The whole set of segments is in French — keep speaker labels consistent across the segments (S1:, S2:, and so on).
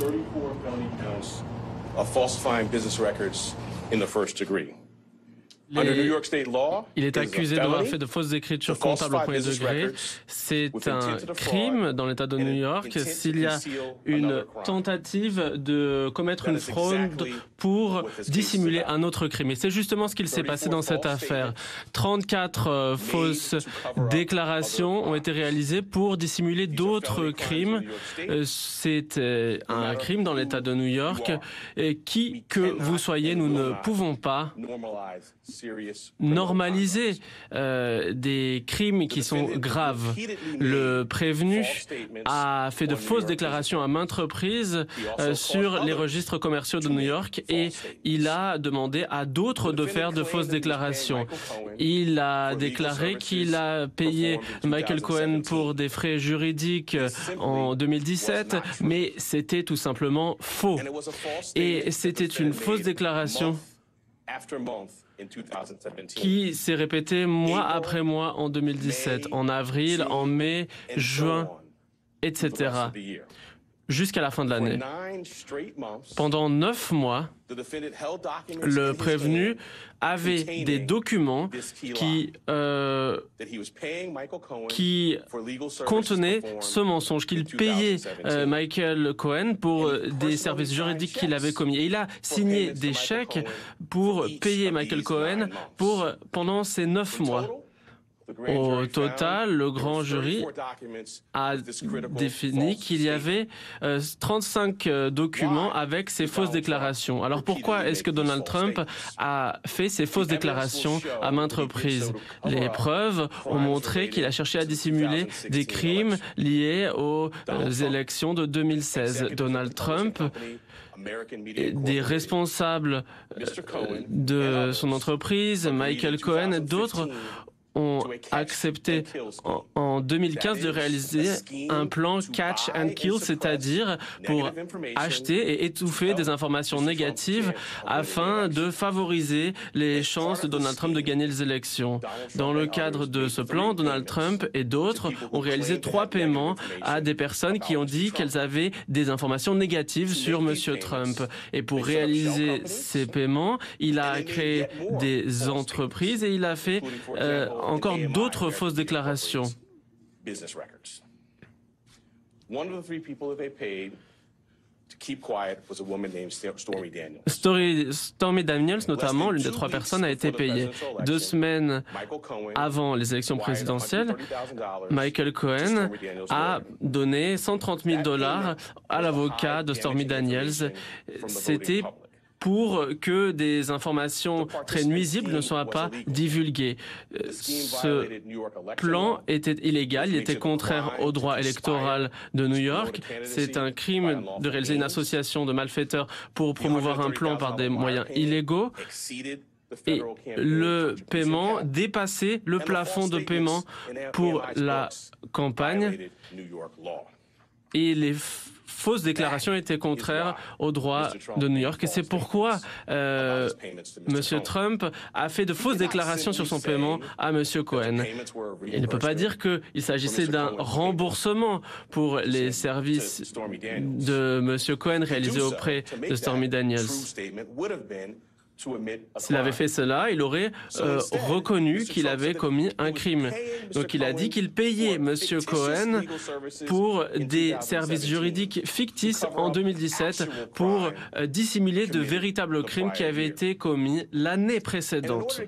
S1: 34 felony counts of falsifying business records in the first degree.
S2: Il est accusé d'avoir fait de fausses écritures comptables au premier degré. C'est un crime dans l'État de New York s'il y a une tentative de commettre une fraude pour dissimuler un autre crime. Et c'est justement ce qu'il s'est passé dans cette affaire. 34 fausses déclarations ont été réalisées pour dissimuler d'autres crimes. C'est un crime dans l'État de New York. Et qui que vous soyez, nous ne pouvons pas normaliser des crimes qui sont graves. Le prévenu a fait de fausses déclarations à maintes reprises sur les registres commerciaux de New York et il a demandé à d'autres de faire de fausses déclarations. Il a déclaré qu'il a payé Michael Cohen pour des frais juridiques en 2017, mais c'était tout simplement faux. Et c'était une fausse déclaration qui s'est répétée mois après mois en 2017, en avril, en mai, juin, etc., jusqu'à la fin de l'année. Pendant 9 mois, le prévenu avait des documents qui contenaient ce mensonge, qu'il payait Michael Cohen pour des services juridiques qu'il avait commis. Et il a signé des chèques pour payer Michael Cohen pendant ces 9 mois. Au total, le grand jury a défini qu'il y avait 35 documents avec ces fausses déclarations. Alors pourquoi est-ce que Donald Trump a fait ces fausses déclarations à maintes reprises? Les preuves ont montré qu'il a cherché à dissimuler des crimes liés aux élections de 2016. Donald Trump, des responsables de son entreprise, Michael Cohen, d'autres ont accepté en 2015 de réaliser un plan catch and kill, c'est-à-dire pour acheter et étouffer des informations négatives afin de favoriser les chances de Donald Trump de gagner les élections. Dans le cadre de ce plan, Donald Trump et d'autres ont réalisé 3 paiements à des personnes qui ont dit qu'elles avaient des informations négatives sur M. Trump. Et pour réaliser ces paiements, il a créé des entreprises et il a fait encore d'autres fausses déclarations. Stormy Daniels, notamment, l'une des 3 personnes, a été payée. 2 semaines avant les élections présidentielles, Michael Cohen a donné $130 000 à l'avocat de Stormy Daniels. C'était pour que des informations très nuisibles ne soient pas divulguées. Ce plan était illégal, il était contraire au droit électoral de New York. C'est un crime de réaliser une association de malfaiteurs pour promouvoir un plan par des moyens illégaux. Et le paiement dépassait le plafond de paiement pour la campagne. Et les fausses déclarations étaient contraires au droit de New York. Et c'est pourquoi M. Trump a fait de fausses déclarations sur son paiement à M. Cohen. Il ne peut pas dire qu'il s'agissait d'un remboursement pour les services de M. Cohen réalisés auprès de Stormy Daniels. S'il avait fait cela, il aurait reconnu qu'il avait commis un crime. Donc il a dit qu'il payait M. Cohen pour des services juridiques fictifs en 2017 pour dissimuler de véritables crimes qui avaient été commis l'année précédente.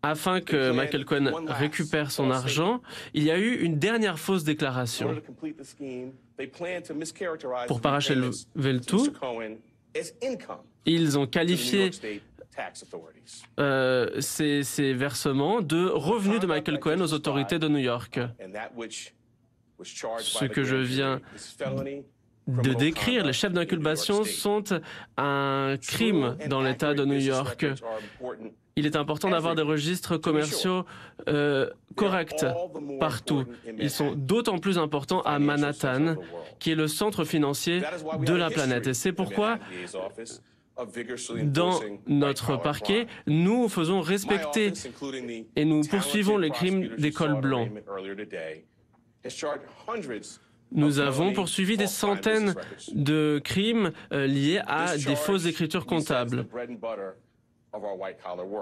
S2: Afin que Michael Cohen récupère son argent, il y a eu une dernière fausse déclaration. Pour parachever le tout, ils ont qualifié ces versements de revenus de Michael Cohen aux autorités de New York. Ce que je viens de décrire, les chefs d'inculpation sont un crime dans l'État de New York. Il est important d'avoir des registres commerciaux corrects partout. Ils sont d'autant plus importants à Manhattan, qui est le centre financier de la planète. Et c'est pourquoi, dans notre parquet, nous faisons respecter et nous poursuivons les crimes des cols blancs. Nous avons poursuivi des centaines de crimes liés à des fausses écritures comptables.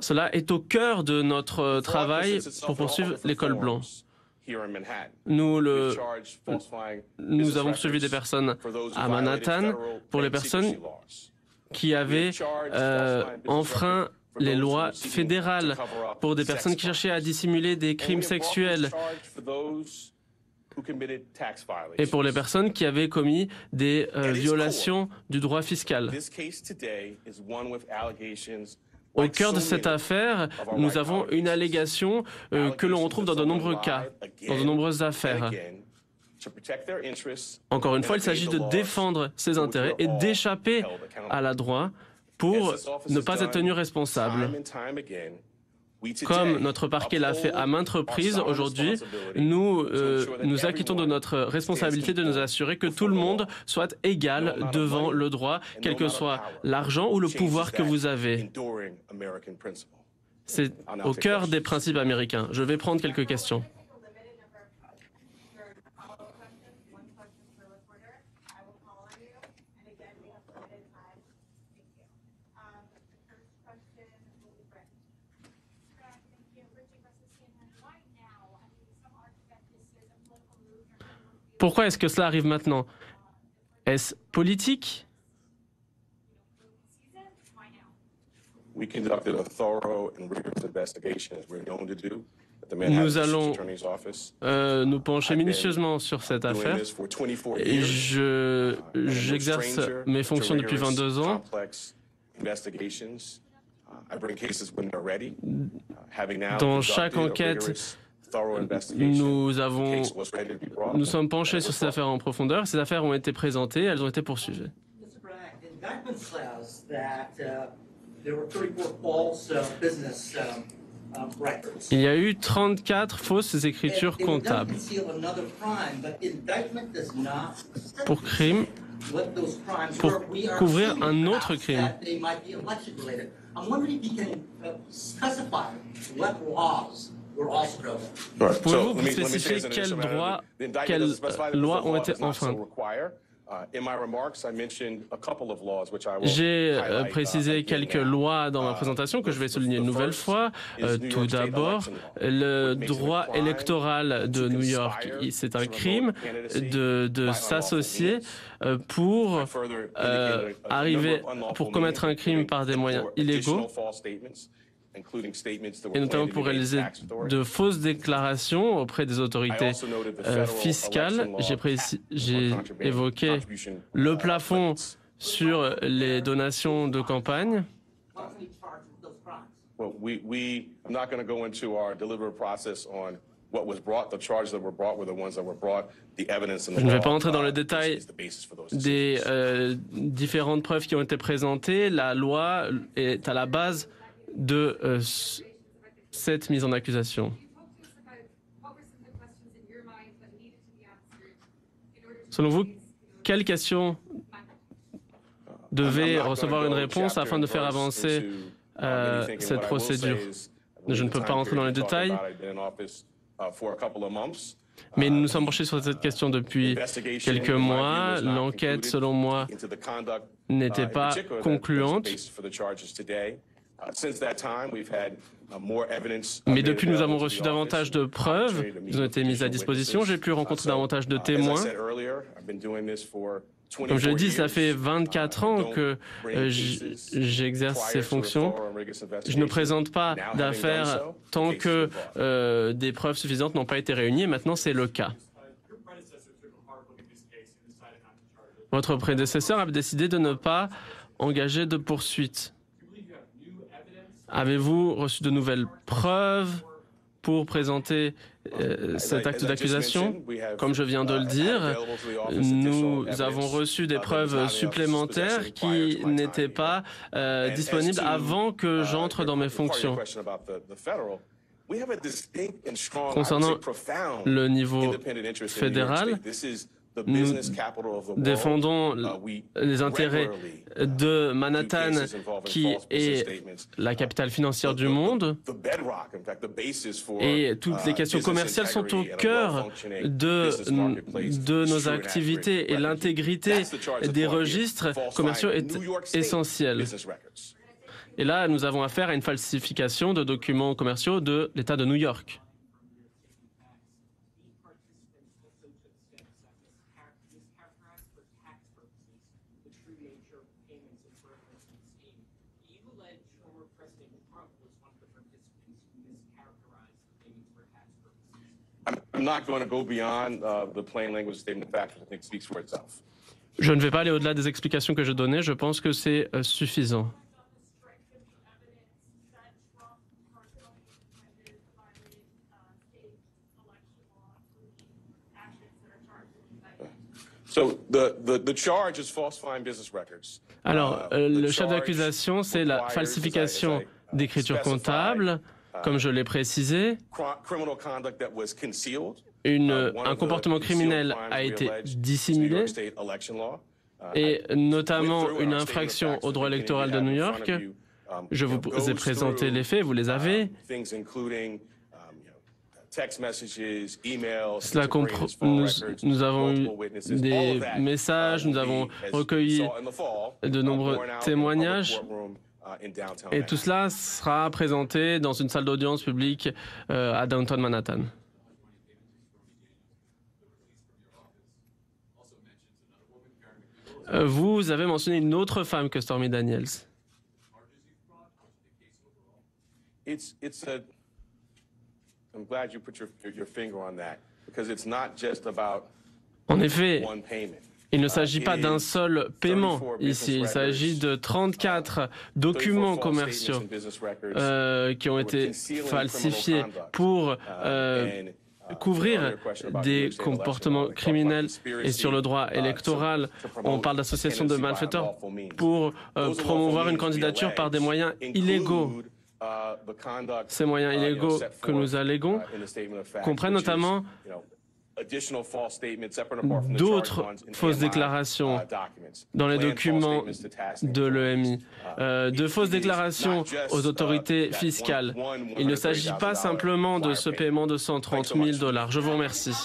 S2: Cela est au cœur de notre travail pour poursuivre les cols blancs. Nous avons poursuivi des personnes à Manhattan pour les personnes qui avaient enfreint les lois fédérales, pour des personnes qui cherchaient à dissimuler des crimes sexuels et pour les personnes qui avaient commis des violations du droit fiscal. Au cœur de cette affaire, nous avons une allégation que l'on retrouve dans de nombreux cas, dans de nombreuses affaires. Encore une fois, il s'agit de défendre ses intérêts et d'échapper à la droit pour ne pas être tenu responsable. Comme notre parquet l'a fait à maintes reprises, aujourd'hui, nous nous acquittons de notre responsabilité de nous assurer que tout le monde soit égal devant le droit, quel que soit l'argent ou le pouvoir que vous avez. C'est au cœur des principes américains. Je vais prendre quelques questions. Pourquoi est-ce que cela arrive maintenant? Est-ce politique? Nous allons nous pencher minutieusement sur cette affaire. J'exerce mes fonctions depuis 22 ans. Dans chaque enquête, nous sommes penchés sur ces affaires en profondeur. Ces affaires ont été présentées, elles ont été poursuivies. Il y a eu 34 fausses écritures comptables. Pour couvrir un autre crime. Pouvez-vous vous spécifier quelles lois ont été enfreintes? J'ai précisé quelques lois dans ma présentation que je vais souligner une nouvelle fois. Tout d'abord, le droit électoral de New York. C'est un crime de s'associer pour commettre un crime par des moyens illégaux, et notamment pour réaliser de fausses déclarations auprès des autorités fiscales. J'ai évoqué le plafond sur les donations de campagne. Je ne vais pas entrer dans le détail des différentes preuves qui ont été présentées. La loi est à la base de cette mise en accusation. Selon vous, quelles questions devaient recevoir une réponse afin de faire avancer cette procédure? Je ne peux pas entrer dans les détails, mais nous nous sommes penchés sur cette question depuis quelques mois. L'enquête, selon moi, n'était pas concluante. Mais depuis, nous avons reçu davantage de preuves, ils ont été mises à disposition, j'ai pu rencontrer davantage de témoins. Comme je l'ai dit, ça fait 24 ans que j'exerce ces fonctions. Je ne présente pas d'affaires tant que des preuves suffisantes n'ont pas été réunies, et maintenant c'est le cas. Votre prédécesseur a décidé de ne pas engager de poursuite. Avez-vous reçu de nouvelles preuves pour présenter cet acte d'accusation? Comme je viens de le dire, nous avons reçu des preuves supplémentaires qui n'étaient pas disponibles avant que j'entre dans mes fonctions. Concernant le niveau fédéral, Nous défendons les intérêts de Manhattan, qui est la capitale financière du monde. Et toutes les questions commerciales sont au cœur de nos activités. Et l'intégrité des registres commerciaux est essentielle. Et là, nous avons affaire à une falsification de documents commerciaux de l'État de New York. Je ne vais pas aller au-delà des explications que je donnais. Je pense que c'est suffisant. Alors, le chef d'accusation, c'est la falsification d'écriture comptable, comme je l'ai précisé. Un comportement criminel a été dissimulé, et notamment une infraction au droit électoral de New York. Je vous ai présenté les faits, vous les avez. Cela comprend, nous avons eu des messages, nous avons recueilli de nombreux témoignages, et tout cela sera présenté dans une salle d'audience publique à Downtown Manhattan. Vous avez mentionné une autre femme que Stormy Daniels. En effet, il ne s'agit pas d'un seul paiement ici. Il s'agit de 34 documents commerciaux qui ont été falsifiés pour couvrir des comportements criminels. Et sur le droit électoral, on parle d'association de malfaiteurs pour promouvoir une candidature par des moyens illégaux. Ces moyens illégaux que nous alléguons comprennent notamment d'autres fausses déclarations dans les documents de l'EMI, de fausses déclarations aux autorités fiscales. Il ne s'agit pas simplement de ce paiement de $130 000. Je vous remercie.